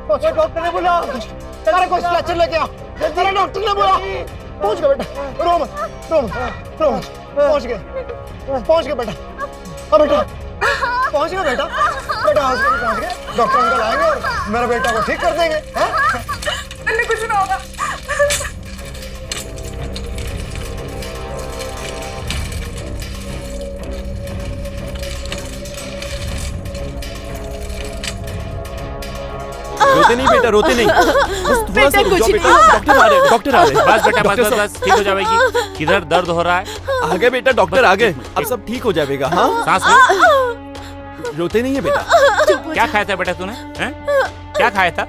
Doctor ने बोला तेरे को स्ट्रेचर लेके आ, तेरा डॉक्टर ने बोला। पहुंच गए बेटा, रो मत, पहुंच गए बेटा। हाँ बेटा, पहुंच गए बेटा, हॉस्पिटल पहुंच गए, डॉक्टर अंकल आएंगे और मेरे बेटा को ठीक कर देंगे। कुछ ना होगा। रोते नहीं बेटा, रोते नहीं, बस थोड़ा सा रुक जाओ बेटा, डॉक्टर आ रहे हैं। बस बेटा, बस ठीक हो जाएगी। किधर दर्द हो रहा है? आगे बेटा, डॉक्टर आगे, अब सब ठीक हो जाएगा। हाँ, सांस लो। रोते नहीं है बेटा। क्या खाया था बेटा तूने? क्या खाया था?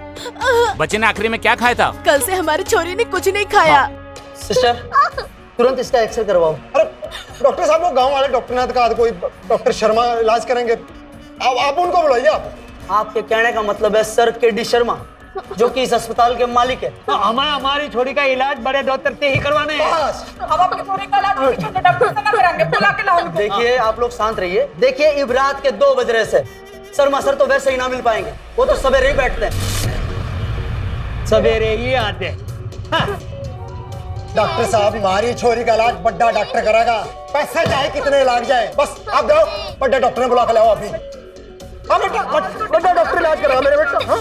बच्चे ने आखिरी में क्या खाया था? कल से हमारी छोरी ने कुछ नहीं खाया। सिस्टर, तुरंत इसका एक्सरे करवाओ। अरे डॉक्टर साहब, वो गांव वाले डॉक्टर ने कहा कोई डॉक्टर शर्मा इलाज करेंगे, आप उनको बुलाइए। आपके कहने का मतलब है सर के.डी. शर्मा, जो कि इस अस्पताल के मालिक है। तो हमारी छोरी का इलाज बड़े डॉक्टर से ही करवाने हैं। अब आपकी छोरी का इलाज छोटे डॉक्टर से ना कराएंगे, बुला के लाओ उनको। देखिए आप लोग शांत रहिए। देखिए इब रात के 2 बज रहे से शर्मा सर तो वैसे ही ना मिल पाएंगे, वो तो सवेरे ही बैठते हैं। सवेरे ही आते। डॉक्टर साहब, हमारी छोरी का इलाज बड़ा डॉक्टर करेगा, पैसे चाहे कितने लाग जाए, बस आप जाओ, बड़ा डॉक्टर ने बुला के लाओ अभी। हाँ बेटा, बड़ा डॉक्टर इलाज करेगा मेरे बेटा। हाँ,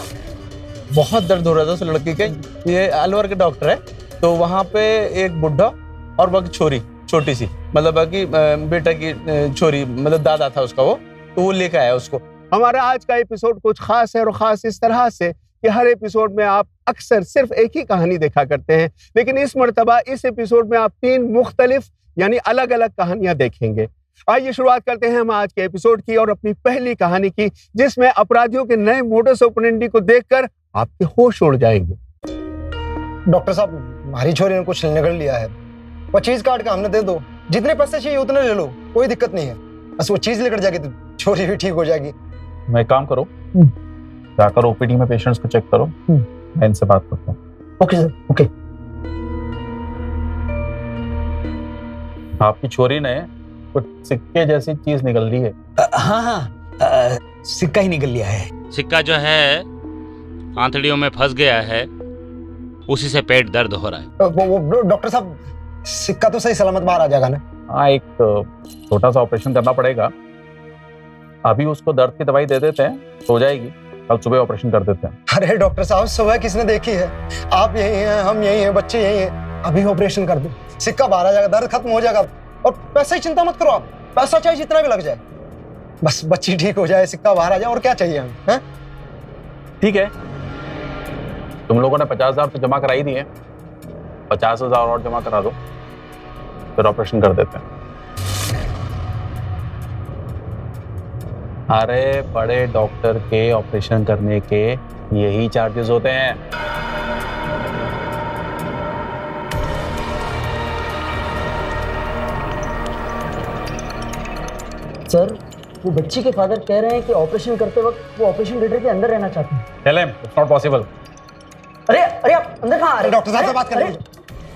बहुत दर्द हो रहा था उस लड़की के। ये अलवर के डॉक्टर है, तो वहाँ पे एक बुढ़ा और बाकी छोरी छोटी सी, मतलब बाकी बेटा की छोरी, मतलब दादा था उसका, वो तो वो लेके आया उसको। हमारा आज का एपिसोड कुछ खास है, और खास इस तरह से कि हर एपिसोड में आप अक्सर सिर्फ एक ही कहानी देखा करते हैं, लेकिन इस मर्तबा इस एपिसोड में आप 3 मुख्तलिफ यानी अलग अलग कहानियां देखेंगे। आइए शुरुआत करते हैं हम आज के एपिसोड की और अपनी पहली कहानी की, जिसमें अपराधियों के नए मोडस ऑपरेंडी को देखकर आपके होश उड़ जाएंगे। डॉक्टर साहब, हमारी छोरी ने कुछ निगल लिया है, वो चीज काट के हमने दे दो, जितने पैसे चाहिए उतने ले लो, कोई दिक्कत नहीं है। बस वो चीज लेकर जाएगी तो छोरी भी ठीक हो जाएगी। मैं काम करो, जाकर ओपीडी में पेशेंट्स को चेक करो, मैं इनसे बात करता हूँ। Okay sir, okay. आपकी छोरी ने कुछ सिक्के जैसी चीज निकल ली है। हाँ, सिक्का ही निकल लिया है। सिक्का जो है आंतड़ियों में फंस गया है, उसी से पेट दर्द हो रहा है। वो डॉक्टर साहब, सिक्का तो सही सलामत बाहर आ जाएगा ना? हाँ, एक छोटा सा ऑपरेशन करना पड़ेगा। अभी उसको दर्द की दवाई दे देते हैं, सो जाएगी, कल सुबह ऑपरेशन कर देते हैं। अरे डॉक्टर साहब, सुबह किसने देखी है? आप यही हैं, हम यही हैं, बच्चे यही हैं, अभी ऑपरेशन कर दो, सिक्का बाहर आ जाएगा, दर्द खत्म हो जाएगा। और पैसे की चिंता मत करो आप, पैसा चाहे जितना भी लग जाए, बस बच्ची ठीक हो जाए, सिक्का बाहर आ जाए, और क्या चाहिए हमें? हैं? ठीक है, तुम लोगों ने 50,000 तो जमा कराई दिए, 50,000 और जमा करा दो, फिर ऑपरेशन कर देते हैं। अरे बड़े डॉक्टर के ऑपरेशन करने के यही चार्जेस होते हैं। सर, वो बच्ची के फादर कह रहे हैं कि ऑपरेशन करते वक्त वो ऑपरेशन थिएटर के अंदर रहना चाहते हैं। Tell him, it's not possible. अरे आप अंदर कहाँ आ रहे? डॉक्टर साहब से बात करें।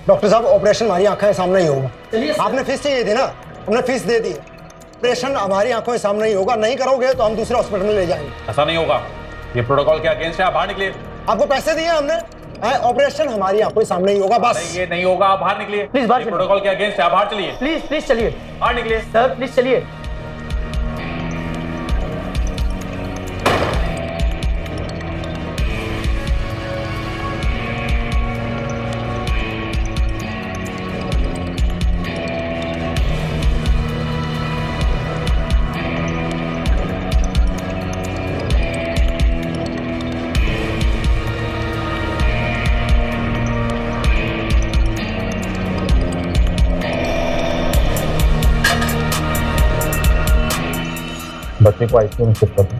डॉक्टर साहब, ऑपरेशन हमारी आंखों के सामने ही होगा। आपने फीस चाहिए थी ना, हमने फीस दे दी। ऑपरेशन हमारी आंखों के सामने ही होगा, नहीं करोगे तो हम दूसरे हॉस्पिटल में ले जाएंगे। ऐसा नहीं होगा, ये प्रोटोकॉल के अगेंस्ट है, आप बाहर निकलिए। आपको पैसे दिए हमने, ऑपरेशन हमारी आंखों के सामने ही होगा, बस। ये नहीं होगा, आप बाहर निकलिए प्लीज, बाहर चलिए। प्रोटोकॉल के अगेंस्ट है, आप बाहर चलिए। प्लीज चलिए, बाहर निकलिए सर, प्लीज चलिए। बच्चे को आईसीयू में शिफ्ट कर दो।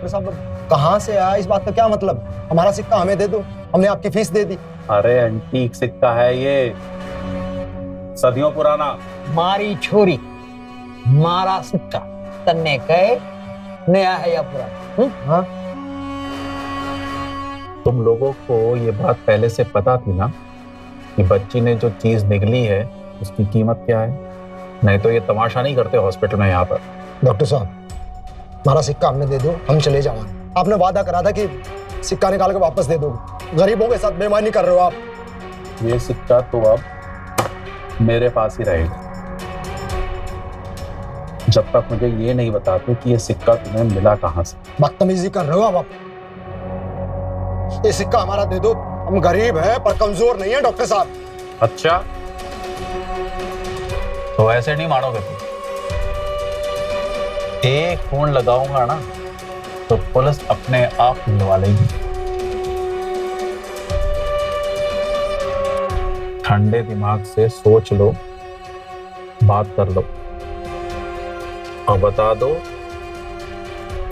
डॉक्टर साहब कहाँ से आया, इस बात का क्या मतलब? हमारा सिक्का हमें दे दो, हमने आपकी फीस दे दी। अरे एंटीक सिक्का है ये, सदियों पुराना। मारी छोरी मारा सिक्का तन्ने कहे नया है या पुराना? हाँ, तुम लोगों को ये बात पहले से पता थी ना कि बच्ची ने जो चीज निगली है उसकी कीमत क्या है? नहीं तो ये तमाशा नहीं करते हॉस्पिटल में यहाँ पर। डॉक्टर साहब हमारा सिक्का हमने दे दो, हम चले जाएंगे। आपने वादा करा था कि सिक्का निकाल के वापस दे दोगे, गरीबों के साथ बेईमानी कर रहे हो आप। ये सिक्का तो अब मेरे पास ही रहेगा जब तक मुझे ये नहीं बताते कि ये सिक्का तुम्हें मिला कहाँ से। बदतमीजी कर रहे हो आप। ये सिक्का हमारा दे दो, हम गरीब हैं पर कमजोर नहीं है डॉक्टर साहब। अच्छा, तो ऐसे नहीं मानोगे तुम। एक फोन लगाऊंगा ना तो पुलिस अपने आप मिलवा लेगी। ठंडे दिमाग से सोच लो, बात कर लो और बता दो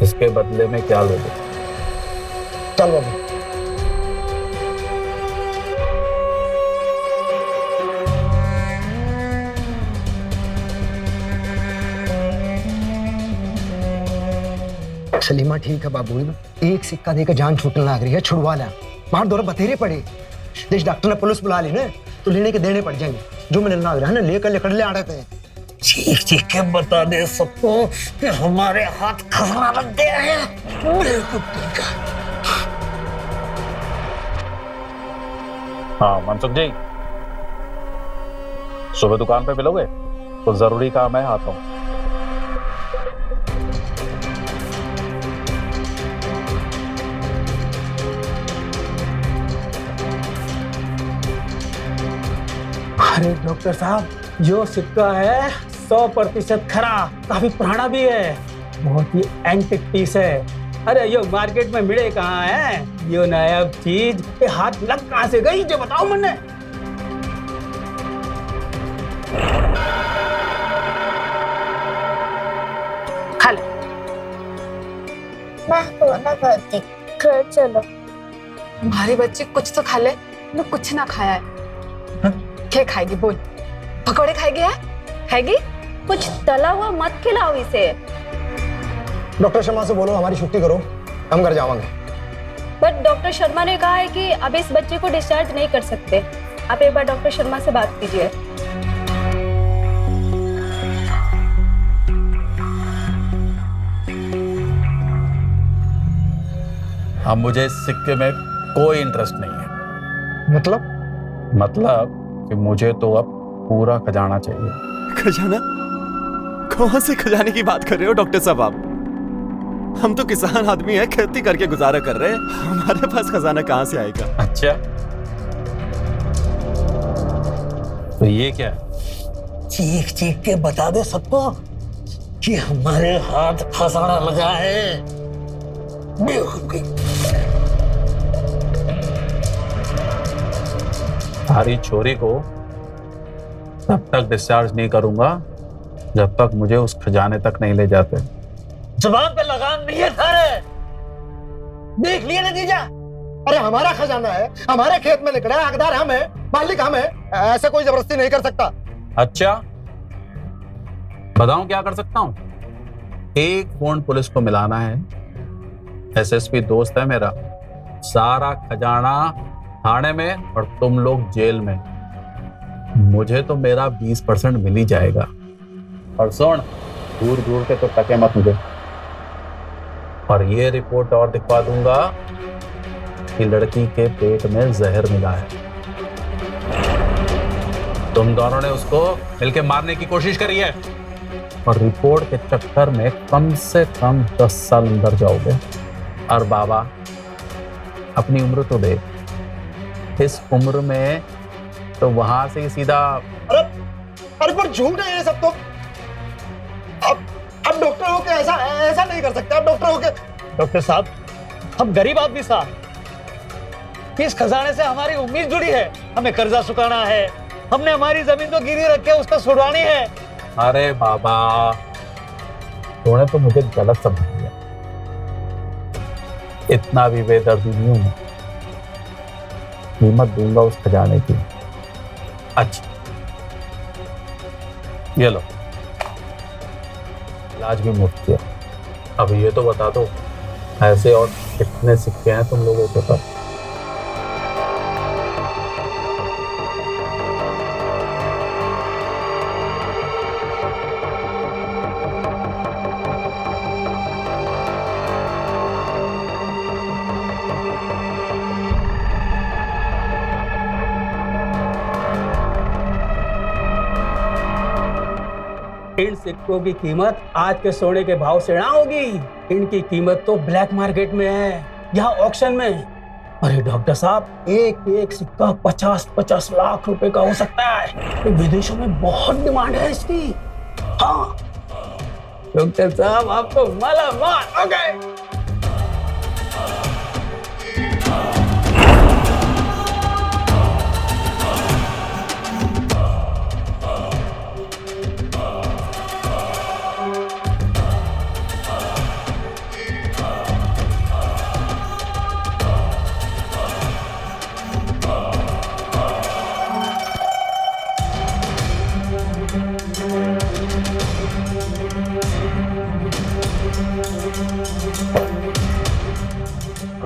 इसके बदले में क्या लोगे। चल बाबू। सलीमा ठीक है बाबू, एक सिक्का देकर जान छूटने लग रही है, छुड़वा ला। मार दौरा बतेरे पड़े, जिस डॉक्टर ने पुलिस बुला ली ना तो लेने के देने पड़ जाएंगे। जो मिलने लग रहा है ना लेकर लेकर ले आ रहे थे। चीख चीख के बता दे सबको कि हमारे हाथ खसरा लग गया है। हाँ मनसुख जी, सुबह दुकान पे मिलोगे? तो जरूरी काम है, आता हूँ। अरे डॉक्टर साहब, जो सिक्का है 100% खरा, काफी पुराना भी है, बहुत ही एंटिक पीस है। अरे यो मार्केट में मिले कहाँ है यो नायाब चीज? ये हाथ लग कहाँ से गई जो बताओ मैंने। खा ले। मैं तो ना करती, घर चलो। तुम्हारी बच्ची कुछ तो खा ले, मैं कुछ ना खाया है। क्या खाएगी बोल? पकौड़े खाएगी है? खाएगी? कुछ तला हुआ मत खिलाओ इसे। डॉक्टर शर्मा से बोलो हमारी छुट्टी करो, हम घर जाएंगे। बट डॉक्टर शर्मा ने कहा है कि अब इस बच्चे को डिस्चार्ज नहीं कर सकते। आप एक बार डॉक्टर शर्मा से बात कीजिए। अब मुझे इस सिक्के में कोई इंटरेस्ट नहीं है। मतलब कि मुझे तो अब पूरा खजाना चाहिए। खजाना? कौन से खजाने की बात कर रहे हो डॉक्टर साहब आप? हम तो किसान आदमी हैं, खेती करके गुजारा कर रहे हैं, हमारे पास खजाना कहाँ से आएगा? अच्छा, तो ये क्या है? चीख चीख के बता दे सबको कि हमारे हाथ खसरा लगा है। बेवकूफी। हमारी छोरी को तब तक डिस्चार्ज नहीं करूंगा जब तक मुझे उस खजाने तक नहीं ले जाते। जवाब पे लगाम नहीं है सारे, देख लिया नतीजा। अरे हमारा खजाना है, हमारे खेत में निकला है, हकदार हम है, मालिक हम है, ऐसे कोई जबरदस्ती नहीं कर सकता। अच्छा, बताऊं क्या कर सकता हूं? एक फोन पुलिस को मिलाना है, एसएसपी दोस्त है मेरा, सारा खजाना थाने में और तुम लोग जेल में। मुझे तो मेरा 20% मिल ही जाएगा। और सुन, दूर दूर के तो तके मत मुझे। और ये रिपोर्ट और दिखवा दूंगा कि लड़की के पेट में जहर मिला है। तुम दोनों ने उसको मिलके मारने की कोशिश करी है और रिपोर्ट के चक्कर में कम से कम 10 साल अंदर जाओगे। और बाबा, अपनी उम्र तो देख, इस उम्र में तो वहां से ही सीधा। अरे पर झूठ है ये सब तो। अब डॉक्टर हो के ऐसा नहीं कर सकते। अब डॉक्टर हो के। डॉक्टर साहब, हम गरीब आदमी साहब, इस खजाने से हमारी उम्मीद जुड़ी है, हमें कर्जा चुकाना है, हमने हमारी जमीन तो गिरवी रख के उसका छुड़वानी है। अरे बाबा, तूने तो मुझे गलत समझ लिया। इतना भी बेदर्दी नहीं हूं मैं। कीमत दूंगा उस खजाने की। अच्छा ये लो, इलाज भी मुफ्त है। अब ये तो बता दो ऐसे और कितने सिक्के हैं तुम लोगों के पास? इन सिक्कों की कीमत आज के सोने के भाव से ना होगी। इनकी कीमत तो ब्लैक मार्केट में है, यहाँ ऑक्शन में। अरे डॉक्टर साहब, एक एक सिक्का 50-50 लाख रुपए का हो सकता है। तो विदेशों में बहुत डिमांड है इसकी। हाँ डॉक्टर साहब, आप तो मालामाल हो गए।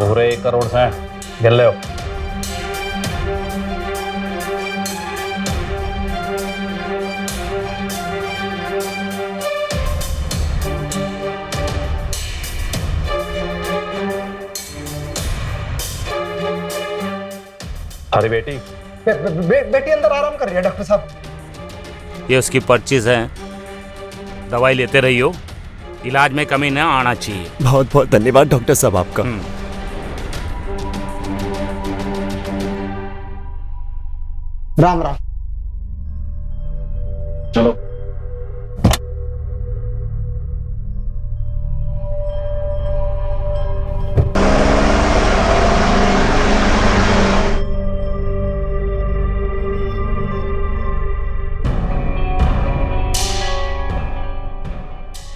पूरे 1 करोड़ से गिन लो। अरे बेटी बेटी अंदर आराम कर रही है डॉक्टर साहब। ये उसकी पर्चीज है, दवाई लेते रहियो, इलाज में कमी ना आना चाहिए। बहुत बहुत धन्यवाद डॉक्टर साहब आपका। राम राम। चलो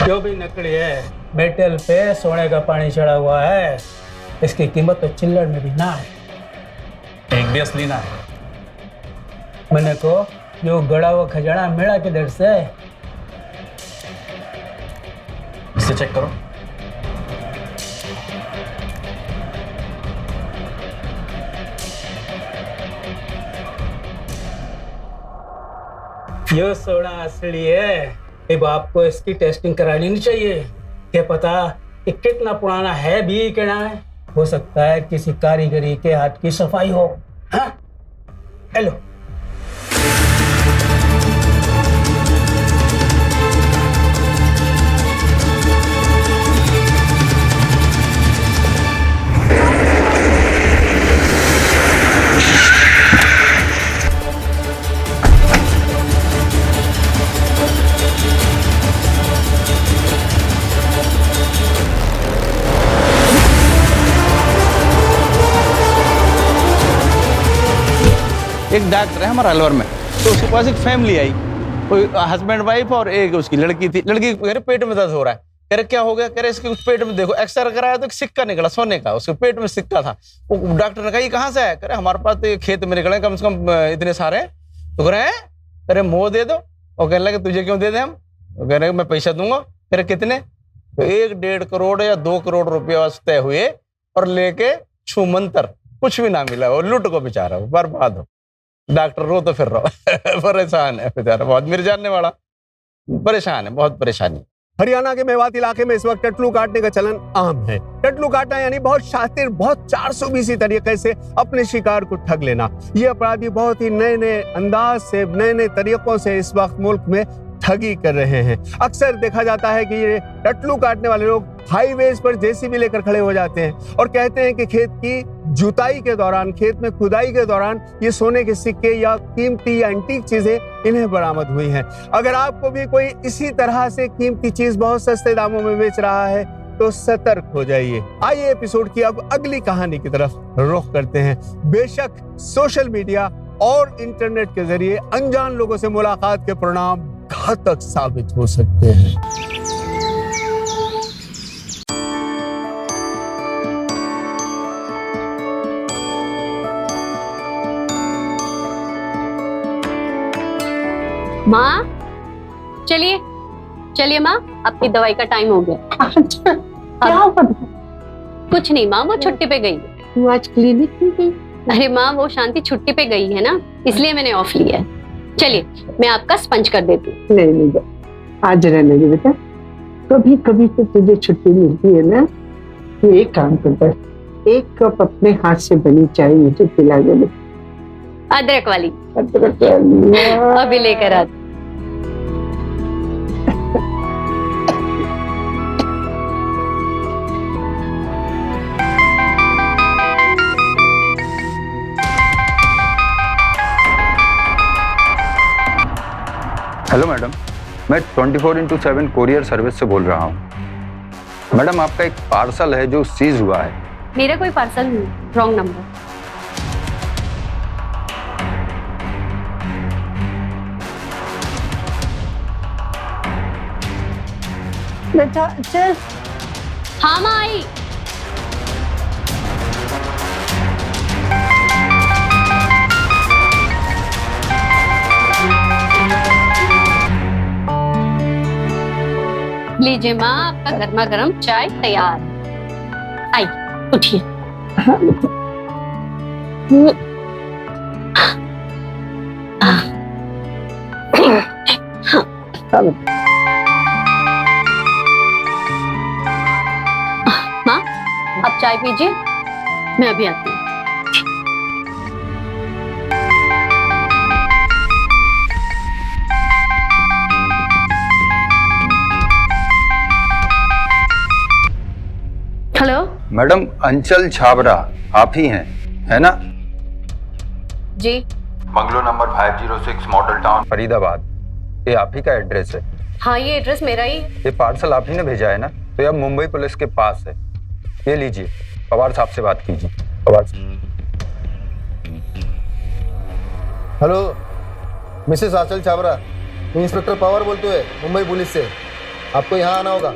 जो भी नकली है, मेटल पे सोने का पानी चढ़ा हुआ है। इसकी कीमत तो चिल्लड़ में भी ना है। एक भी असली ना है। मैंने को जो गड़ा हुआ खजाना मिला किधर से? इसे चेक करो। ये सोना असली है। अब आपको इसकी टेस्टिंग करानी नहीं चाहिए। क्या पता कि कितना पुराना है भी कि ना है। हो सकता है किसी कारीगरी के हाथ की सफाई हो। हाँ हेलो, एक डॉक्टर है हमारा अलवर में, तो उसके पास एक फैमिली आई, कोई हस्बैंड वाइफ और एक उसकी लड़की थी। लड़की कह रहे पेट में दर्द हो रहा है। कह रहे क्या हो गया? कह रहे इसके पेट में देखो, एक्सरे कराया तो एक सिक्का निकला सोने का, उसके पेट में सिक्का था। वो डॉक्टर ने कहा ये कहाँ से है? कह रहे हमारे पास तो ये खेत में निकले कम से कम इतने सारे। तो कह रहे हैं, कह रहे मोह दे दो। और कहने लगे तुझे क्यों दे दे हम? कह रहे मैं पैसा दूंगा। कह रहे कितने? तो 1-1.5 करोड़ या 2 करोड़ रुपया तय हुए और लेके छूमंतर कुछ भी ना मिला। वो लुट को बेचारा वो बर्बाद हो। डॉक्टर रो तो फिर रो परेशान है बेचारा, बहुत मेरे जानने वाला परेशान है, बहुत परेशानी। हरियाणा के मेवात इलाके में इस वक्त टटलू काटने का चलन आम है। टटलू काटना यानी बहुत शातिर, बहुत 420 तरीके से अपने शिकार को ठग लेना। ये अपराधी बहुत ही नए नए अंदाज से, नए नए तरीकों से इस वक्त मुल्क में ठगी कर रहे हैं। अक्सर देखा जाता है कि ये टटलू काटने वाले लोग हाईवेज पर जेसीबी लेकर खड़े हो जाते हैं और कहते हैं कि खेत की जुताई के दौरान, खेत में खुदाई के दौरान ये सोने के सिक्के या कीमती या एंटीक चीजें इन्हें बरामद हुई हैं। अगर आपको भी कोई इसी तरह से कीमती चीज बहुत सस्ते दामों में बेच रहा है तो सतर्क हो जाइए। आइए एपिसोड की अब अगली कहानी की तरफ रुख करते हैं। बेशक सोशल मीडिया और इंटरनेट के जरिए अनजान लोगों से मुलाकात के परिणाम घातक साबित हो सकते हैं। माँ चलिए चलिए माँ, आपकी दवाई का टाइम हो गया। क्या हुआ? कुछ नहीं माँ, वो छुट्टी पे गई। तू आज क्लिनिक नहीं गई? अरे माँ, वो शांति छुट्टी पे गई है ना, इसलिए मैंने ऑफ लिया है। चलिए मैं आपका स्पंज कर देती हूँ। नहीं आज रहने दे बेटा, कभी कभी तो तुझे छुट्टी मिलती है ना। तू एक काम करता है, एक कप अपने हाथ से बनी चाय मुझे पिला दे। अदरक वाली अदरक वाली अभी लेकर आती। हेलो मैडम, मैं 24x7 कोरियर सर्विस से बोल रहा हूँ। मैडम आपका एक पार्सल है जो सीज हुआ है। मेरा कोई पार्सल नहीं, रॉन्ग नंबर। बेटा चल। हाँ माँ आई। लीजिए माँ, आपका गर्मा गर्म चाय तैयार। आई उठिए। माँ आप चाय पीजिए, मैं अभी आती हूँ। हेलो मैडम, अंचल छाबरा आप ही हैं, है ना? जी। Bungalow number 506 Model Town Faridabad, ये आप ही का एड्रेस है? हाँ ये एड्रेस मेरा ही। ये पार्सल आप ही ने भेजा है ना? तो ये अब मुंबई पुलिस के पास है। ये लीजिए, पवार साहब से बात कीजिए। पवार साहब। हेलो मिसेस आंचल छाबरा, इंस्पेक्टर पवार बोलते हुए मुंबई पुलिस से। आपको यहाँ आना होगा।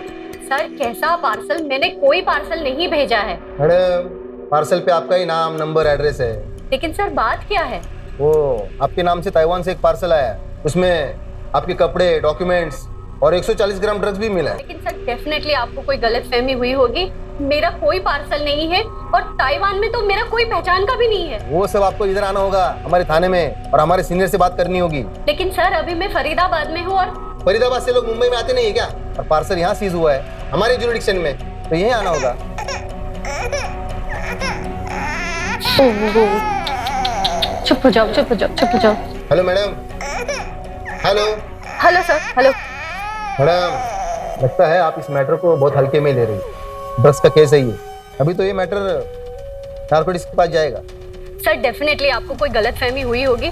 सर कैसा पार्सल? मैंने कोई पार्सल नहीं भेजा है। मैडम पार्सल पे आपका ही नाम, नंबर, एड्रेस है। लेकिन सर बात क्या है? वो आपके नाम से ताइवान से एक पार्सल आया, उसमें आपके कपड़े, डॉक्यूमेंट्स और 140 ग्राम ड्रग्स भी मिला है। लेकिन सर डेफिनेटली आपको कोई गलतफहमी हुई होगी। मेरा कोई पार्सल नहीं है और ताइवान में तो मेरा कोई पहचान का भी नहीं है। वो सब आपको इधर आना होगा हमारे थाने में और हमारे सीनियर से बात करनी होगी। लेकिन सर अभी मैं फरीदाबाद में हूँ और फरीदाबाद से लोग मुंबई में आते नहीं है क्या? और पार्सल यहाँ सीज हुआ है हमारे जुरिडिक्शन में, तो यहीं आना होगा। चुप हो जाओ, चुप हो जाओ, चुप हो जाओ। Hello madam. Hello hello sir. Hello madam, लगता है आप इस मैटर को बहुत हल्के में ले रही हैं। ड्रग्स का केस है ये, अभी तो ये मैटर नार्कोटिक्स के पास जाएगा। सर डेफिनेटली आपको कोई गलतफहमी हुई होगी।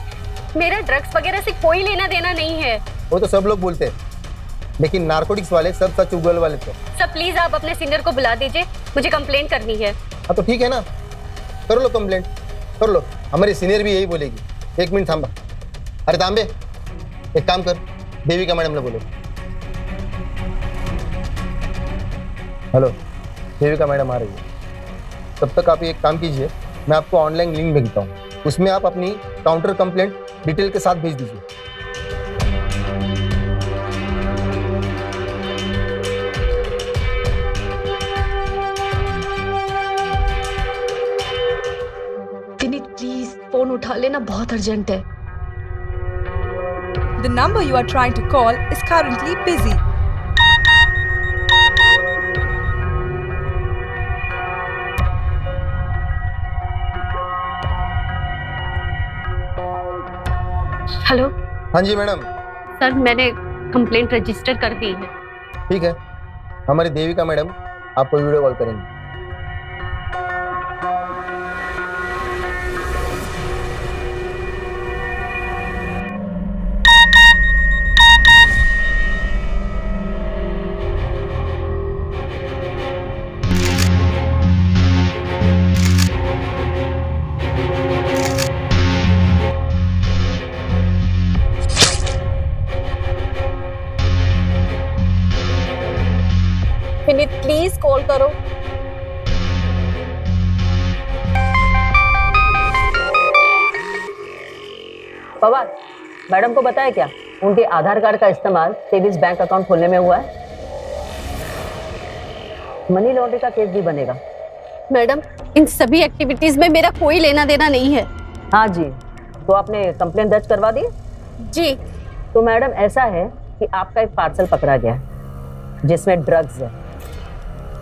मेरा ड्रग्स वगैरह से कोई लेना देना नहीं है। वो तो सब लोग बोलते हैं, लेकिन नार्कोटिक्स वाले सब सच उगल वाले थे। सर प्लीज आप अपने सीनियर को बुला दीजिए, मुझे कंप्लेंट करनी है। हाँ तो ठीक है ना, कर लो कंप्लेंट, कर लो। हमारी सीनियर भी यही बोलेगी। एक मिनट थांबा। अरे तांबे, एक काम कर, देविका मैडम ने बोलो। हेलो, देविका मैडम आ रही है। तब तक आप एक काम कीजिए, मैं आपको ऑनलाइन लिंक भेजता हूँ, उसमें आप अपनी काउंटर कंप्लेंट डिटेल के साथ भेज दीजिए। प्लीज फोन उठा लेना, बहुत अर्जेंट है। The number you are trying to call is currently busy. Hello. हाँ जी मैडम। सर मैंने कंप्लेंट रजिस्टर कर दी है। ठीक है, हमारी देविका मैडम आपको वीडियो कॉल करेंगे। विनीत प्लीज कॉल करो। पवार मैडम को बताया क्या? उनके आधार कार्ड का इस्तेमाल सेविंग्स बैंक अकाउंट खोलने में हुआ है? मनी लॉन्ड्रिंग का केस भी बनेगा। मैडम, इन सभी एक्टिविटीज में मेरा कोई लेना देना नहीं है। हाँ जी, तो आपने कंप्लेंट दर्ज करवा दी? जी। तो मैडम ऐसा है कि आपका एक पार्सल पकड़ा गया है जिसमें ड्रग्स है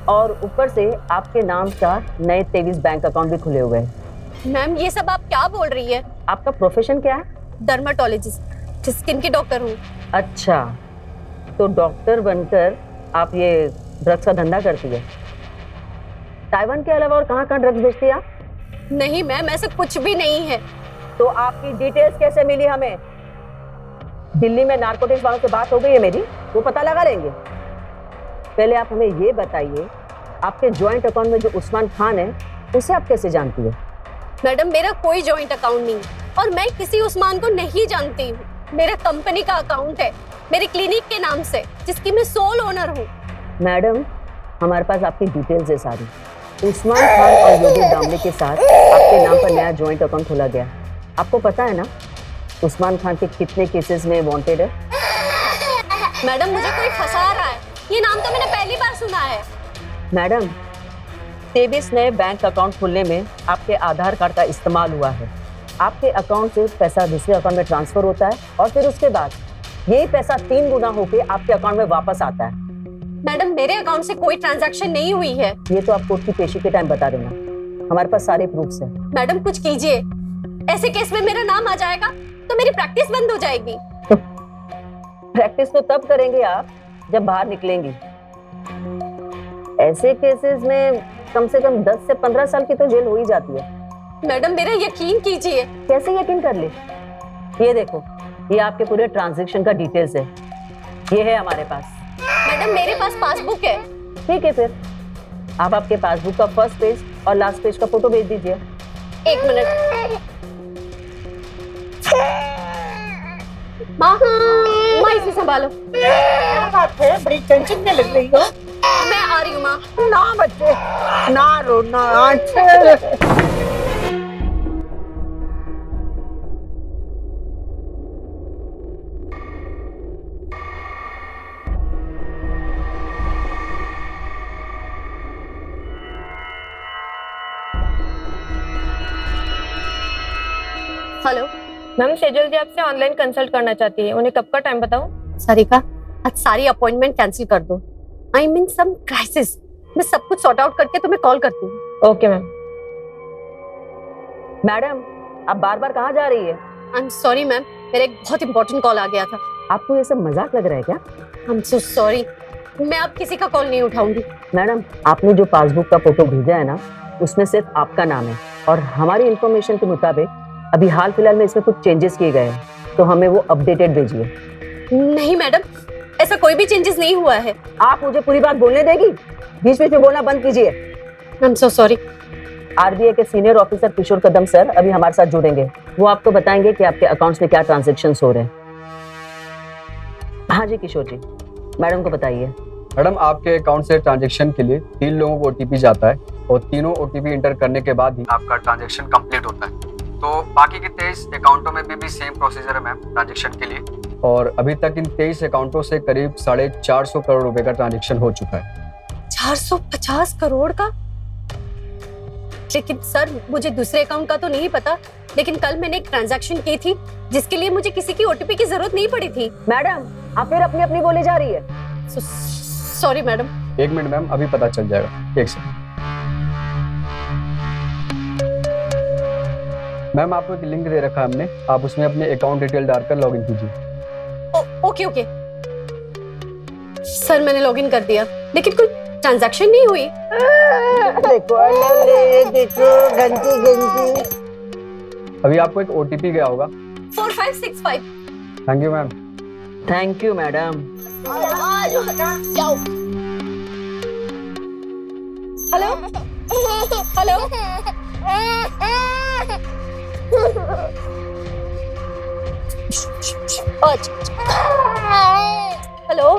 और ऊपर से आपके नाम का नए 23 बैंक अकाउंट भी खुले हुए हैं। मैम, ये सब आप क्या बोल रही है? आपका प्रोफेशन क्या है? डर्माटोलॉजिस्ट, स्किन की डॉक्टर हूँ। अच्छा, तो डॉक्टर बनकर आप ये ड्रग्स का धंधा करती है? ताइवान के अलावा और कहाँ ड्रग्स बेचती है आप? नहीं मैम, ऐसा कुछ भी नहीं है। तो आपकी डिटेल्स कैसे मिली हमें? दिल्ली में नारकोटिक्स वालों से बात हो गई है मेरी, वो पता लगा लेंगे। पहले आप हमें ये बताइए, आपके जॉइंट अकाउंट में जो उस्मान खान है उसे आप कैसे जानती है? मैडम, मेरा कोई जॉइंट अकाउंट नहीं और मैं किसी उस्मान को नहीं जानती हूँ। मेरा कंपनी का अकाउंट है मेरे क्लिनिक के नाम से, जिसकी मैं सोल ओनर हूँ। मैडम, हमारे पास आपकी डिटेल्स है सारी। उस्मान खान और योगेश दामले के साथ आपके नाम पर नया जॉइंट अकाउंट खोला गया। आपको पता है ना उस्मान खान के कितने केसेस में वांटेड है? मैडम, मुझे कोई फंसा रहा है, ये नाम तो मैंने पहली बार सुना है। मैडम, 23 नए बैंक अकाउंट खोलने में आपके आधार कार्ड का इस्तेमाल हुआ है। आपके अकाउंट से पैसा दूसरे अकाउंट में ट्रांसफर होता है और फिर उसके बाद यही पैसा 3 गुना होकर आपके अकाउंट में वापस आता है। मैडम, मेरे अकाउंट से कोई ट्रांजैक्शन नहीं हुई है। ये तो आप कोर्ट की पेशी के टाइम बता देना, हमारे पास सारे प्रूफ्स हैं। मैडम, कुछ कीजिए, ऐसे केस में मेरा नाम आ जाएगा तो मेरी प्रैक्टिस बंद हो जाएगी। प्रैक्टिस तो तब करेंगे आप जब बाहर निकलेंगी। ऐसे केसेस में कम से कम 10 से 15 साल की तो जेल हो ही जाती है। मैडम, मेरा यकीन कीजिए। कैसे यकीन कर ले? ये देखो, ये आपके पूरे ट्रांजैक्शन का डिटेल्स है, ये है हमारे पास। मैडम, मेरे पास पासबुक है। ठीक है, फिर आप आपके पासबुक का फर्स्ट पेज और लास्ट पेज का फोटो भेज दीजिए। 1 मिनट। माँ, इसे संभालो। क्या बात है, बड़ी टेंशन में लग रही हो? मैं आ रही हूँ माँ। ना बच्चे, ना रोना। अच्छा, हेलो मैम, सेजल जी आपसे ऑनलाइन कंसल्ट करना चाहती है, उन्हें कब का टाइम बताऊं? सारिका, आज सारी अपॉइंटमेंट कैंसिल कर दो। I mean some crisis. मैं सब कुछ सॉर्ट आउट करके तुम्हें कॉल करती हूँ। Okay ma'am. मैडम, आप बार बार कहाँ जा रही है? आई एम सॉरी मैम, मेरा एक बहुत इंपॉर्टेंट कॉल आ गया था। आपको ये सब मजाक लग रहा है क्या? आई एम सो सॉरी, मैं अब किसी का कॉल नहीं उठाऊंगी। मैडम, आपने जो पासबुक का फोटो भेजा है ना, उसमें सिर्फ आपका नाम है और हमारी इंफॉर्मेशन के मुताबिक अभी हाल फिलहाल में इसमें कुछ चेंजेस किए गए हैं, तो हमें वो अपडेटेड भेजिए। नहीं मैडम, ऐसा कोई भी चेंजेस नहीं हुआ है। आप मुझे पूरी बात बोलने देगी? बीच बीच में बोलना बंद कीजिए। I am so sorry. RBI के senior officer Kishor Kadam sir अभी हमारे साथ जुड़ेंगे। वो आपको बताएंगे कि आपके अकाउंट्स में क्या ट्रांजैक्शंस हो रहे हैं। हाँ जी किशोर जी, मैडम को बताइए। मैडम, आपके अकाउंट से ट्रांजैक्शन के लिए 3 लोगों को ओटीपी जाता है और तीनों ओटीपी इंटर करने के बाद ही आपका ट्रांजैक्शन कंप्लीट होता है। तो बाकी के 23 अकाउंटों में भी सेम प्रोसीजर है मैम ट्रांजैक्शन के लिए, और अभी तक इन 23 अकाउंटों से करीब 450 करोड़ रुपए का ट्रांजैक्शन हो चुका है। 450 करोड़ का? लेकिन सर, मुझे दूसरे अकाउंट का तो नहीं पता, लेकिन कल मैंने एक ट्रांजैक्शन की थी जिसके लिए मुझे किसी की ओटीपी की जरूरत नहीं पड़ी थी। मैडम, आप फिर अपनी अपनी बोले जा रही है। Sorry madam. 1 मिनट मैम, अभी पता चल जाएगा। 1 सेकंड। मैम, आपको एक लिंक दे रखा है हमने, आप उसमें अपने अकाउंट डिटेल डालकर लॉगिन कीजिए। ओके ओके सर, मैंने लॉगिन कर दिया, लेकिन कोई ट्रांजैक्शन नहीं हुई। देखो देखो, घंटी घंटी। अभी आपको एक ओटीपी गया होगा। 4565। Thank you ma'am. Thank you madam. Hello hello, hello,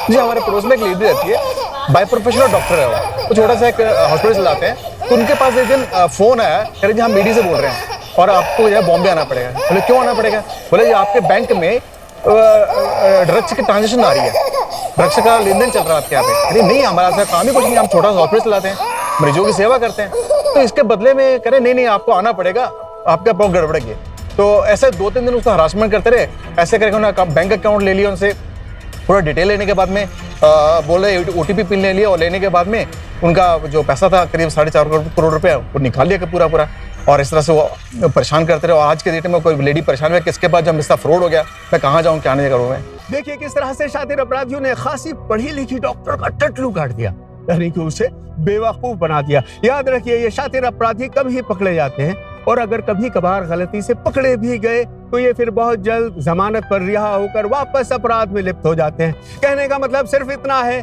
जी हमारे पड़ोस में एक लेडी रहती है, बाय प्रोफेशनल डॉक्टर है वो। तो छोटा सा एक हॉस्पिटल चलाते हैं, तो उनके पास एक दिन फोन आया, कह रहे जी हम ईडी से बोल रहे हैं और आपको जो है बॉम्बे आना पड़ेगा। बोले क्यों आना पड़ेगा? बोले जी आपके बैंक में ड्रग्स की ट्रांजेक्शन आ रही है, ड्रग्स का लेन देन चल रहा है आपके यहाँ पे। अरे नहीं, हमारा ऐसा काम ही कुछ नहीं, हम छोटा सा ऑफिस चलाते हैं, मरीजों की सेवा करते हैं। तो इसके बदले में कह रहे नहीं आपको आना पड़ेगा, आपका बहुत गड़बड़ है। तो ऐसे 2-3 दिन उसका हरासमेंट करते रहे। ऐसे करके उन्होंने बैंक अकाउंट ले लिया उनसे, पूरा डिटेल लेने के बाद में बोले OTP पिन ले लिया, और लेने के बाद में उनका जो पैसा था करीब 4.5 करोड़ रुपया वो निकाल लिया पूरा। और इस तरह से वो परेशान करते रहे। और आज के डेट में कोई लेडी परेशान है कि इसके बाद जब इसका फ्रॉड हो गया, मैं कहाँ जाऊँ, क्या नहीं करूँ मैं। देखिए किस तरह से शातिर अपराधियों ने खासी पढ़ी लिखी डॉक्टर का टटलू काट दिया, यानी कि उसे बेवकूफ बना दिया। याद रखिए ये शातिर अपराधी कम ही पकड़े जाते हैं, और अगर कभी कभार गलती से पकड़े भी गए तो ये फिर बहुत जल्द जमानत पर रिहा होकर वापस अपराध में लिप्त हो जाते हैं। कहने का मतलब सिर्फ इतना है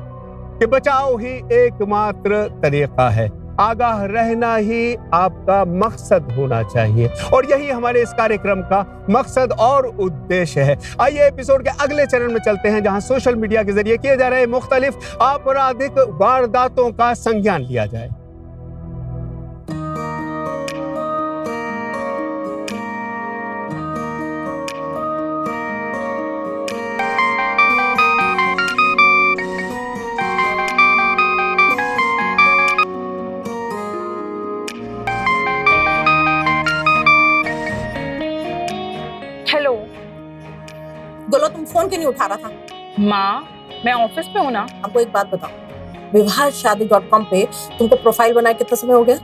कि बचाव ही एकमात्र तरीका है, आगाह रहना ही आपका मकसद होना चाहिए, और यही हमारे इस कार्यक्रम का मकसद और उद्देश्य है। आइए एपिसोड के अगले चरण में चलते हैं, जहां सोशल मीडिया के जरिए किए जा रहे मुख्तलिफ आपराधिक वारदातों का संज्ञान लिया जाए। हेलो बोलो, तुम फोन क्यों नहीं उठा रहा था? माँ, मैं ऑफिस में हूँ ना। आपको एक बात बताओ, विवाहशादी.com पे तुमको प्रोफाइल बनाए कितना समय हो गया?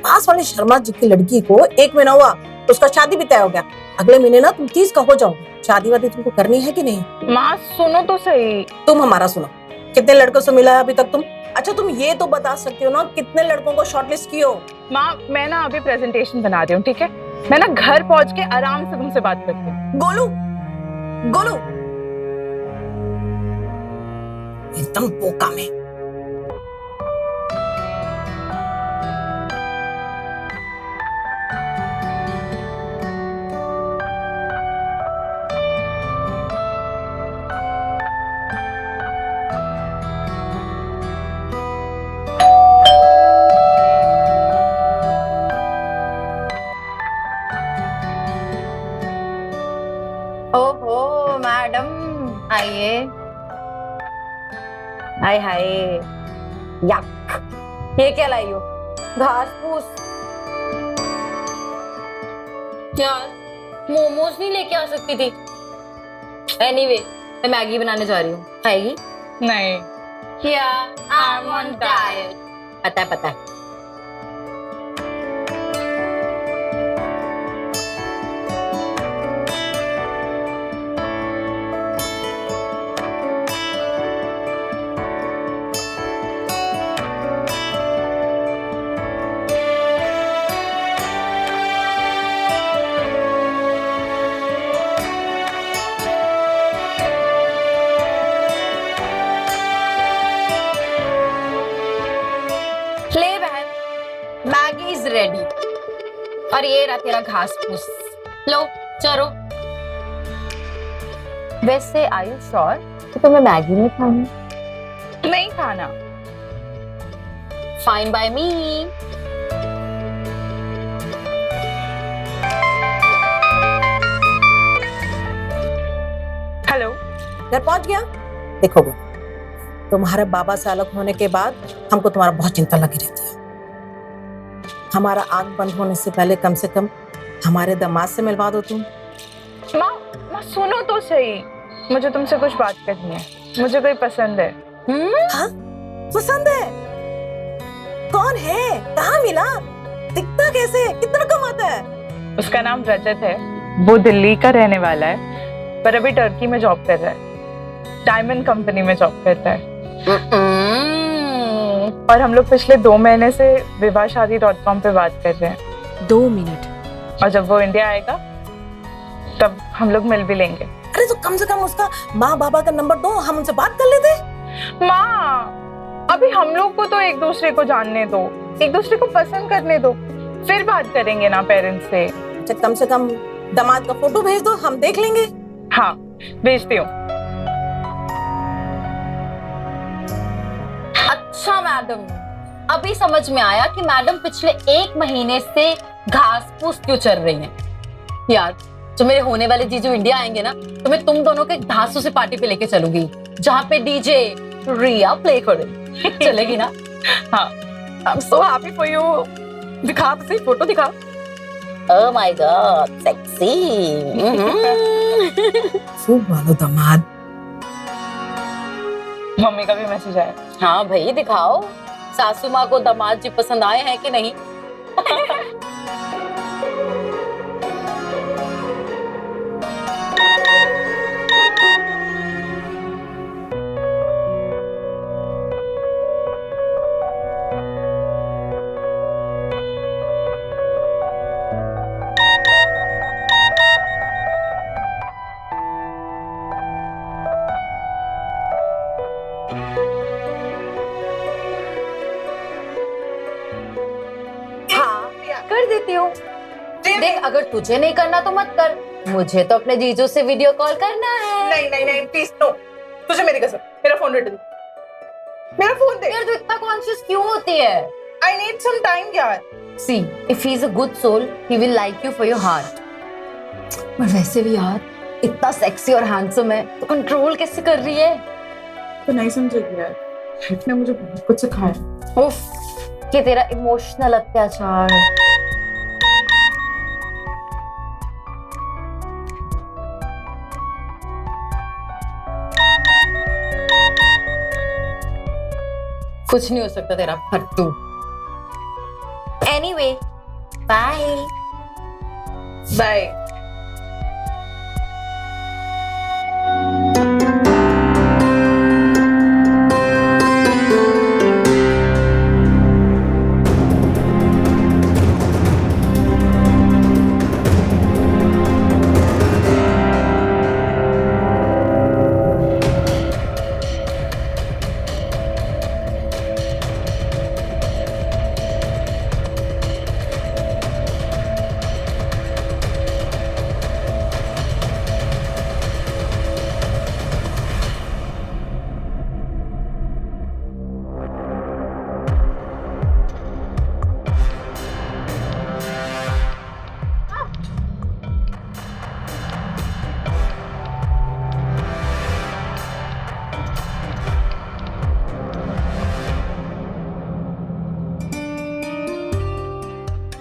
पास वाले शर्मा जी की लड़की को 1 महीना हुआ तो उसका शादी भी तय हो गया। अगले महीने ना तुम 30 का हो जाओगे। शादी वादी तुमको करनी है कि नहीं? माँ सुनो तो सही। तुम हमारा सुनो, कितने लड़कों से मिला है अभी तक तुम? अच्छा तुम ये तो बता सकते हो ना कितने लड़कों को शॉर्टलिस्ट किए हो? माँ मैं ना अभी प्रेजेंटेशन बना रही हूँ, ठीक है? मैं ना घर पहुँच के आराम से तुमसे बात करती हूँ। गोलू गोलू एकदम बोका में। ओहो मैडम आइए। हाय हाय, यक, ये क्या लाई हो? घास फूस। यार मोमोज नहीं लेके आ सकती थी? एनीवे, मैं मैगी बनाने जा रही हूँ, खाएगी? नहीं। क्या? I am on diet. पता है। Maggi is ready. और ये रहा तेरा घास फूस, लो चलो। वैसे आर यू श्योर कि तुम्हें मैगी नहीं खानी? नहीं खाना। फाइन बाय मी। हेलो, घर पहुंच गया? देखो तुम्हारे बाबा से अलग होने के बाद हमको तुम्हारा बहुत चिंता लगी रहती है। हमारा आंख बंद होने से पहले कम से कम हमारे दामाद से मिलवा दो तुम। माँ सुनो तो सही, मुझे तुमसे कुछ बात करनी है। मुझे कोई पसंद है। हाँ? पसंद है? कौन है? कहाँ मिला? दिखता कैसे? कितना कमाता है? उसका नाम रजत है, वो दिल्ली का रहने वाला है, पर अभी टर्की में जॉब कर रहा है, डायमंड कंपनी में जॉब करता है। और हम लोग पिछले 2 महीने से विवाहशादी.com पे बात कर रहे हैं। 2 मिनट? और जब वो इंडिया आएगा तब हम लोग मिल भी लेंगे। अरे तो कम से कम उसका माँ बाबा का नंबर दो, हम उनसे बात कर लेते। माँ अभी हम लोग को तो एक दूसरे को जानने दो, एक दूसरे को पसंद करने दो, फिर बात करेंगे ना पेरेंट्स से। अच्छा कम से कम दामाद का फोटो भेज दो, हम देख लेंगे। हाँ भेजती हूँ। अच्छा मैडम, अभी समझ में आया कि मैडम पिछले 1 महीने से घास फूस क्यों चल रही हैं। यार जो मेरे होने वाले जीजू इंडिया आएंगे ना, तो मैं तुम दोनों के घासों से पार्टी पे लेके चलूंगी, जहाँ पे डीजे रिया प्ले करे। चलेगी ना? हाँ। I'm so happy for you. दिखा तो सही, फोटो दिखा। Oh my God, sexy. खूब वालो दामाद। मम्मी का भी मैसेज आया। हाँ भाई दिखाओ, सासू माँ को दामाद जी पसंद आए हैं कि नहीं। कर देती हूँ। देख अगर तुझे नहीं करना तो मत कर, मुझे तो अपने जीजू से वीडियो कॉल करना है। नहीं नहीं नहीं प्लीज नो, तुझे मेरी कसम, मेरा फोन रिटर्न, मेरा फोन दे। यार तू इतना कॉन्शियस क्यों होती है? I need some time यार। See, if he is a good soul, he will like you for your heart. पर वैसे भी यार इतना सेक्सी और हैंडसम है, तो कंट्रोल कैसे कर रही है? तो नहीं समझेगी यार, लाइफ ने मुझे बहुत कुछ सिखाया। उफ, कि तेरा इमोशनल अत्याचार। कुछ नहीं हो सकता तेरा फट्टू। Anyway, bye. बाय।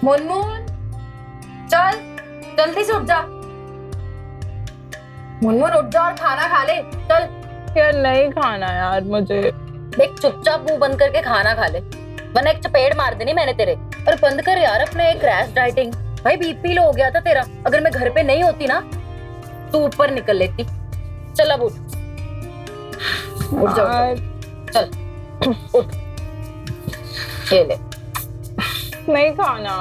मुनमुन चल, जल्दी से उठ जा। मुनमुन उठ जा और खाना खा ले, चल। यार नहीं खाना यार मुझे। देख चुपचाप मुंह बंद करके खाना खा ले, वरना एक चपेट मार देनी मैंने तेरे। और बंद कर यार अपने एक क्रैश डाइटिंग। भाई बीपी लो हो गया था तेरा, अगर मैं घर पे नहीं होती ना तू ऊपर निकल लेती। चल अब उठ, उठ जा, चल उठ, ये ले। नहीं खाना।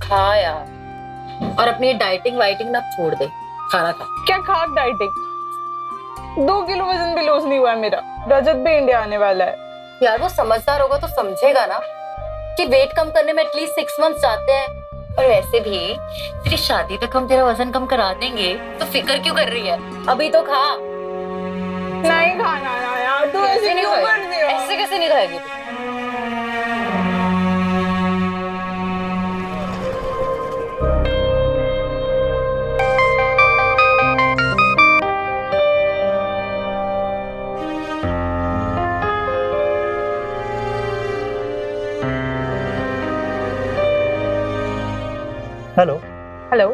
खा यार, और अपनी डाइटिंग वाइटिंग ना छोड़ दे, खाना खा। क्या खा डाइटिंग? 2 किलो वजन भी लॉस नहीं हुआ है मेरा। रजत भी इंडिया आने वाला है। यार वो समझदार होगा तो समझेगा ना कि वेट कम करने में एटलीस्ट 6 मंथ्स जाते हैं। और वैसे भी तेरी शादी तक हम तेरा वजन कम करा देंगे, तो फिक्र क्यों कर रही है? अभी तो खा। नहीं खाना ना यार, तू ऐसे क्यों कर रही है? ऐसे कैसे नहीं खाएगी तू? हेलो। हेलो,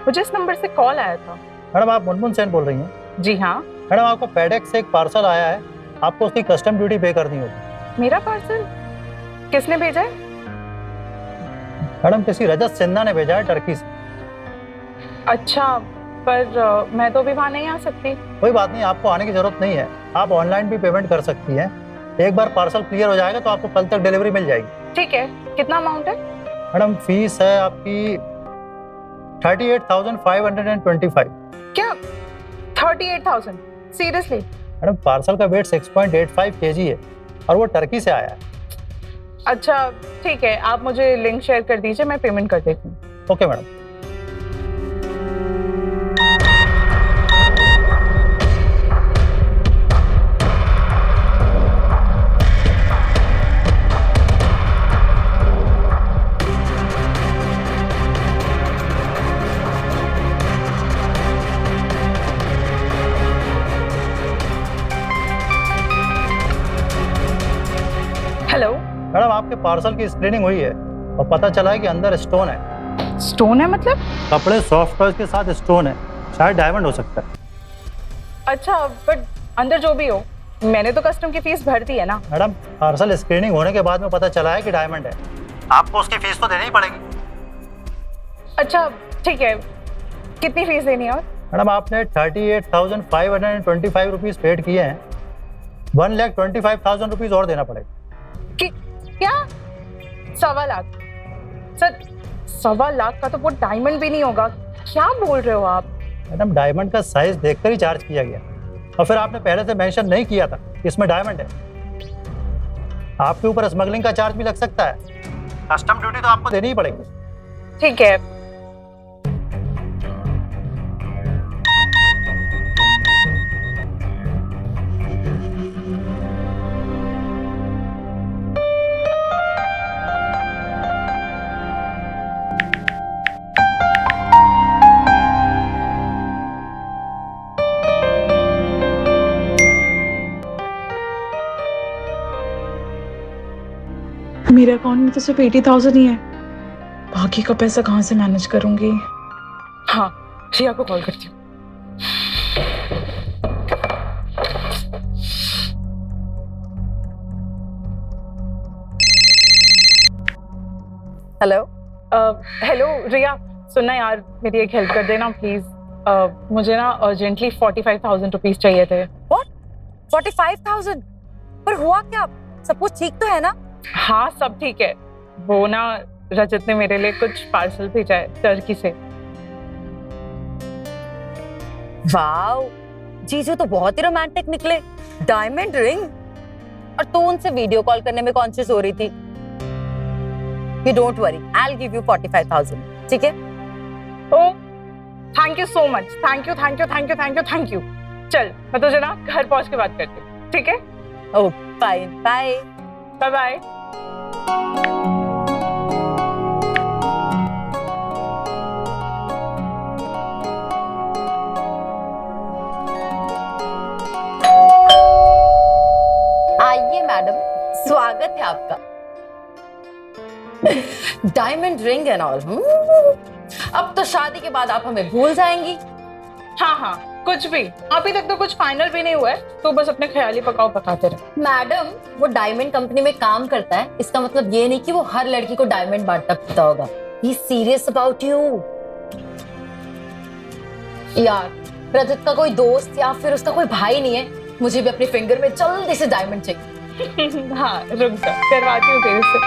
मुझे इस नंबर से कॉल आया था। मैडम आप मुनमुन सेन बोल रही हैं? जी हाँ। मैडम आपको फेडेक्स से एक पार्सल आया है, आपको उसकी कस्टम ड्यूटी पे करनी होगी। मेरा पार्सल किसने भेजा है? मैडम किसी रजत सिन्हा ने भेजा है टर्की से। अच्छा, पर मैं तो अभी वहाँ नहीं आ सकती। कोई बात नहीं, आपको आने की जरूरत नहीं है, आप ऑनलाइन भी पेमेंट कर सकती हैं। एक बार पार्सल क्लियर हो जाएगा तो आपको कल तक डिलीवरी मिल जाएगी। ठीक है, कितना अमाउंट है? मैडम फीस है आपकी 38,525। क्या 38,000? सीरियसली? मैडम पार्सल का वेट 6.85 kg है और वो टर्की से आया है। अच्छा ठीक है, आप मुझे लिंक शेयर कर दीजिए, मैं पेमेंट कर देती हूँ। Okay madam. हेलो मैडम आपके पार्सल की स्क्रीनिंग हुई है और पता चला है कि अंदर स्टोन है। स्टोन है मतलब? कपड़े सॉफ्ट टॉयज के साथ स्टोन है, शायद डायमंड हो सकता है। अच्छा बट अंदर जो भी हो, मैंने तो कस्टम की फीस भर दी है ना। मैडम पार्सल स्क्रीनिंग होने के बाद में पता चला है कि डायमंड है, आपको उसकी फीस तो देनी ही पड़ेगी। अच्छा ठीक है, कितनी फीस देनी है? और मैडम आपने 38,525 रुपीज पेड किए हैं, 1,25,000 रुपीज और देना पड़ेगा। क्या? 1.25 लाख? सर 1.25 लाख का तो वो डायमंड भी नहीं होगा, क्या बोल रहे हो आप? मैडम डायमंड का साइज देखकर ही चार्ज किया गया, और फिर आपने पहले से मेंशन नहीं किया था कि इसमें डायमंड है। आपके ऊपर स्मगलिंग का चार्ज भी लग सकता है, कस्टम ड्यूटी तो आपको देनी ही पड़ेगी। ठीक है। मेरे अकाउंट में तो सिर्फ 80,000 ही है, बाकी का पैसा कहाँ से मैनेज करूंगी? हाँ रिया को कॉल करती हूँ। हेलो हेलो रिया, सुनना यार, मेरी एक हेल्प कर देना प्लीज। मुझे ना अर्जेंटली 45,000 रुपीज चाहिए थे। व्हाट? 45,000? पर हुआ क्या? सब कुछ ठीक तो है ना? हाँ सब ठीक है। वो ना रजत ने मेरे लिए कुछ पार्सल भेजा है टर्की से। वाओ, जीजू तो बहुत ही रोमांटिक निकले। डायमंड रिंग, और तू उनसे वीडियो कॉल करने में कॉन्शियस हो रही थी। You don't worry, I'll give you 45,000, ठीक है? Oh thank you so much, thank you thank you thank you thank you thank you. चल मैं तुझे ना घर पहुंच के बात करती हूँ, ठीक है? ओह फाइन, बाय बाय बाय। आइए मैडम, स्वागत है आपका। Diamond ring and all. अब तो शादी के बाद आप हमें भूल जाएंगी। हाँ हाँ कुछ भी, अभी तक तो कुछ फाइनल भी नहीं हुआ है, तो बस अपने ख्याली पकाओ पकाते रहे। मैडम वो डायमंड कंपनी में काम करता है, इसका मतलब ये नहीं कि वो हर लड़की को डायमंड बांटता फिरता होगा। He is serious about you. यार रजत का कोई दोस्त या फिर उसका कोई भाई नहीं है, मुझे भी अपने फिंगर में जल्दी से डायमंड चाहिए। हाँ रुक जा, करवाती हूँ तेरे से।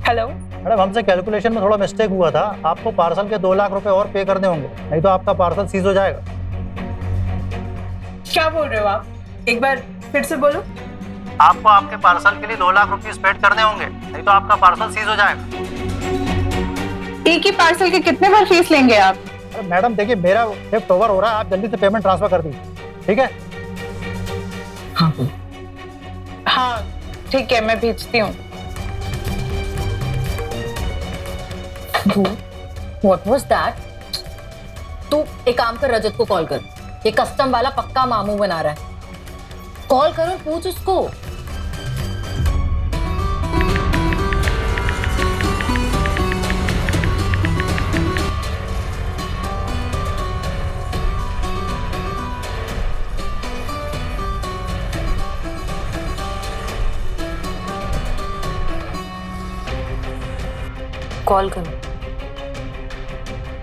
हेलो मैडम हमसे कैलकुलेशन में थोड़ा मिस्टेक हुआ था, आपको पार्सल के 2 लाख रुपए और पे करने होंगे, नहीं तो आपका पार्सल सीज हो जाएगा। क्या बोल रहे हो आप? एक बार फिर से बोलो। आपको आपके पार्सल के लिए 2 लाख रुपीस पेड करने होंगे, नहीं तो आपका पार्सल सीज हो जाएगा। एक ही पार्सल के कितने बार फीस लेंगे आप? अरे मैडम देखिए मेरा शिफ्ट ओवर हो रहा है, आप जल्दी से पेमेंट ट्रांसफर कर दीजिए, ठीक है? हाँ ठीक है, मैं भेजती हूँ। What was that? तू एक काम कर, रजत को कॉल कर, ये कस्टम वाला पक्का मामू बना रहा है। कॉल करो, पूछ उसको। कॉल करो,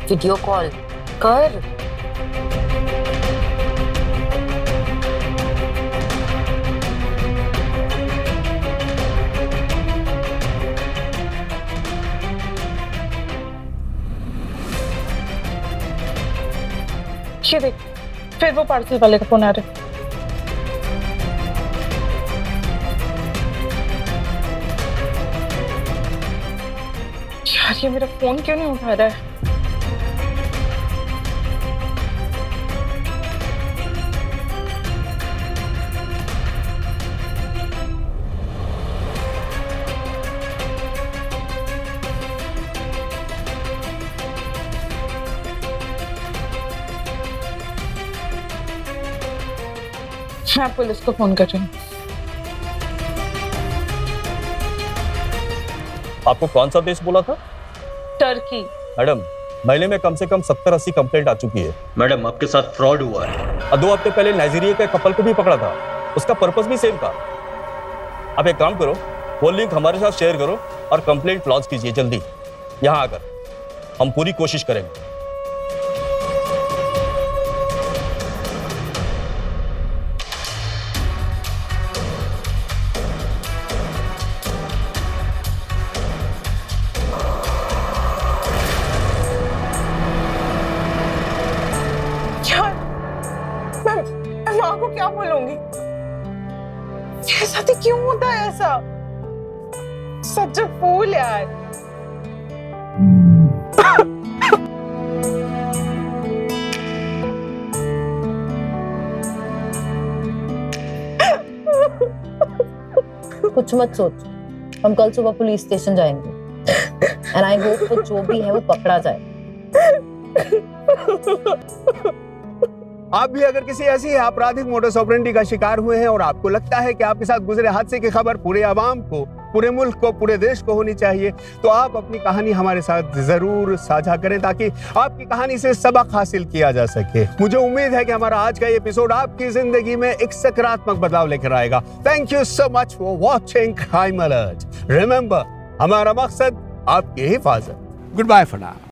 वीडियो कॉल कर। ये देख, फिर वो पार्सल वाले का फोन आ रहा है। यार ये मेरा फोन क्यों नहीं उठा रहा है? मैं पुलिस को फोन कर रही हूँ। आपको कौन सा देश बोला था? टर्की। मैडम, महीने में कम से कम 70-80 कंप्लेंट आ चुकी है। मैडम, आपके साथ फ्रॉड हुआ है। और 2 हफ्ते पहले नाइजीरिया के कपल को भी पकड़ा था, उसका पर्पस भी सेम था। आप एक काम करो, वो लिंक हमारे साथ शेयर करो और कंप्लेंट लॉन्च कीजिए जल्दी। यहाँ आकर हम पूरी कोशिश करेंगे। मैं माँ को क्या बोलूंगी? मेरे साथ ही क्यों होता है ऐसा? सच अ फूल यार। कुछ मत सोच, हम कल सुबह पुलिस स्टेशन जाएंगे एंड आई होप वो जो भी है वो पकड़ा जाए। आप भी अगर किसी ऐसी आपराधिक मोडस ऑपरेंडी का शिकार हुए हैं और आपको लगता है कि आपके साथ गुजरे हादसे की खबर पूरे आवाम को, पूरे मुल्क को, पूरे देश को होनी चाहिए, तो आप अपनी कहानी हमारे साथ जरूर साझा करें ताकि आपकी कहानी से सबक हासिल किया जा सके। मुझे उम्मीद है कि हमारा आज का ये एपिसोड आपकी जिंदगी में एक सकारात्मक बदलाव लेकर आएगा। Thank you so much for watching crime alert. Remember, हमारा मकसद आपकी हिफाजत। Good bye for now.